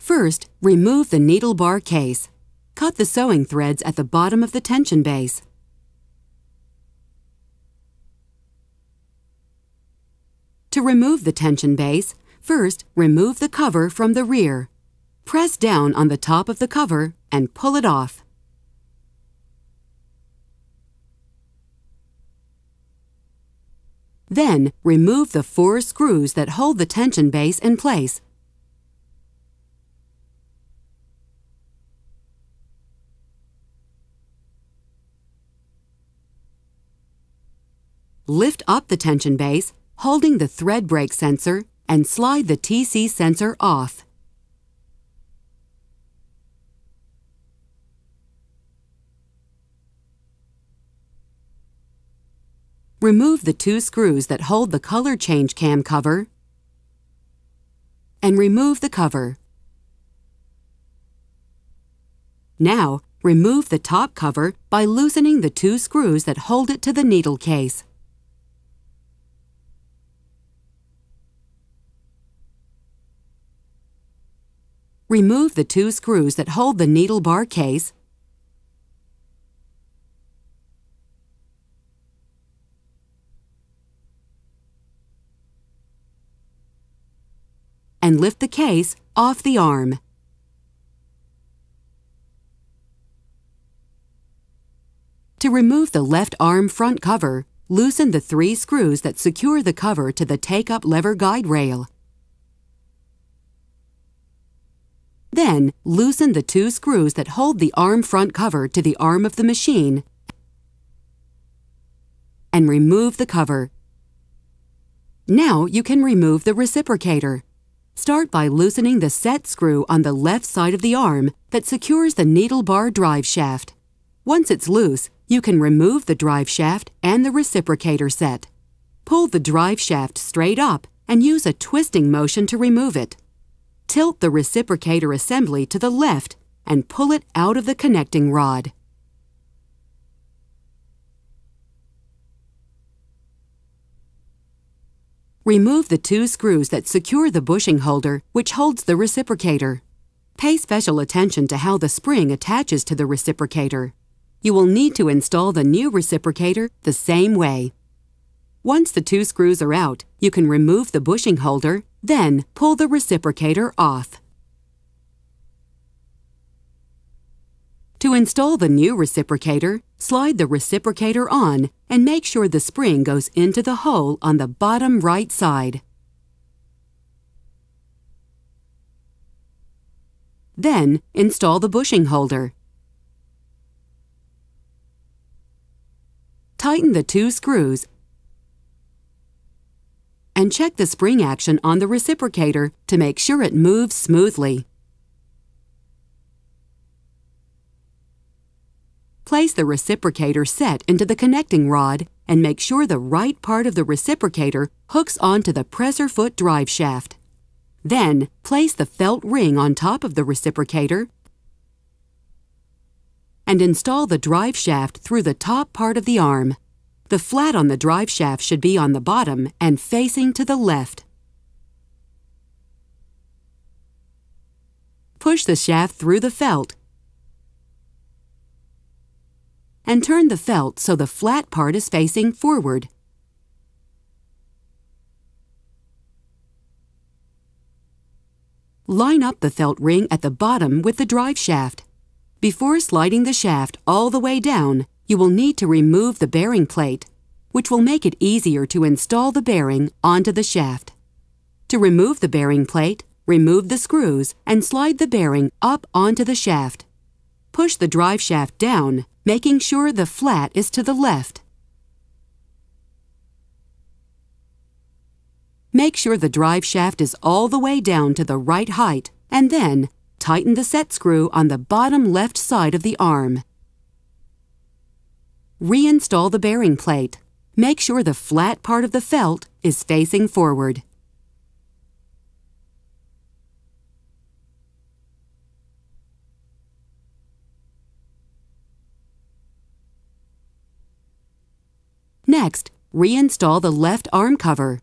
First, remove the needle bar case. Cut the sewing threads at the bottom of the tension base. To remove the tension base, first remove the cover from the rear. Press down on the top of the cover and pull it off. Then, remove the 4 screws that hold the tension base in place. Lift up the tension base, holding the thread brake sensor, and slide the TC sensor off. Remove the 2 screws that hold the color change cam cover and remove the cover. Now, remove the top cover by loosening the 2 screws that hold it to the needle case. Remove the 2 screws that hold the needle bar case and lift the case off the arm. To remove the left arm front cover, loosen the 3 screws that secure the cover to the take-up lever guide rail. Then, loosen the 2 screws that hold the arm front cover to the arm of the machine and remove the cover. Now you can remove the reciprocator. Start by loosening the set screw on the left side of the arm that secures the needle bar drive shaft. Once it's loose, you can remove the drive shaft and the reciprocator set. Pull the drive shaft straight up and use a twisting motion to remove it. Tilt the reciprocator assembly to the left and pull it out of the connecting rod. Remove the 2 screws that secure the bushing holder, which holds the reciprocator. Pay special attention to how the spring attaches to the reciprocator. You will need to install the new reciprocator the same way. Once the 2 screws are out, you can remove the bushing holder, then pull the reciprocator off. To install the new reciprocator, slide the reciprocator on and make sure the spring goes into the hole on the bottom right side. Then, install the bushing holder. Tighten the 2 screws and check the spring action on the reciprocator to make sure it moves smoothly. Place the reciprocator set into the connecting rod and make sure the right part of the reciprocator hooks onto the presser foot drive shaft. Then, place the felt ring on top of the reciprocator and install the drive shaft through the top part of the arm. The flat on the drive shaft should be on the bottom and facing to the left. Push the shaft through the felt and turn the felt so the flat part is facing forward. Line up the felt ring at the bottom with the drive shaft. Before sliding the shaft all the way down, you will need to remove the bearing plate, which will make it easier to install the bearing onto the shaft. To remove the bearing plate, remove the screws and slide the bearing up onto the shaft. Push the drive shaft down, making sure the flat is to the left. Make sure the drive shaft is all the way down to the right height, and then tighten the set screw on the bottom left side of the arm. Reinstall the bearing plate. Make sure the flat part of the felt is facing forward. Next, reinstall the left arm cover.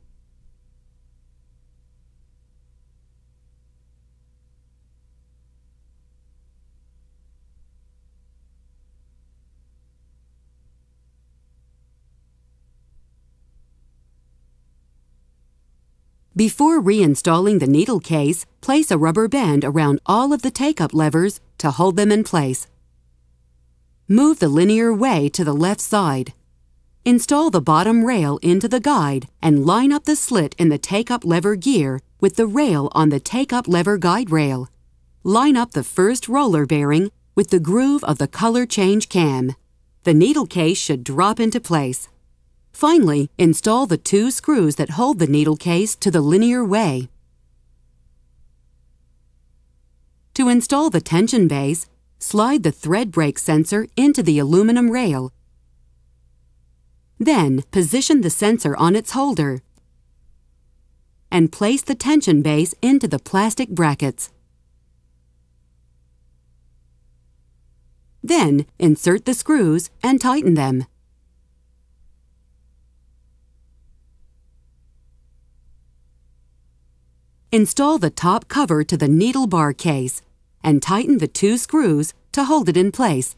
Before reinstalling the needle case, place a rubber band around all of the take-up levers to hold them in place. Move the linear way to the left side. Install the bottom rail into the guide and line up the slit in the take-up lever gear with the rail on the take-up lever guide rail. Line up the first roller bearing with the groove of the color change cam. The needle case should drop into place. Finally, install the 2 screws that hold the needle case to the linear way. To install the tension base, slide the thread brake sensor into the aluminum rail. Then, position the sensor on its holder and place the tension base into the plastic brackets. Then, insert the screws and tighten them. Install the top cover to the needle bar case and tighten the 2 screws to hold it in place.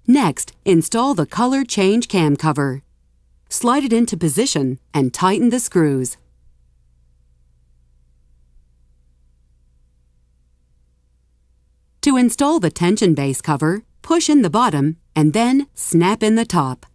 Next, install the color change cam cover. Slide it into position and tighten the screws. To install the tension base cover, push in the bottom and then snap in the top.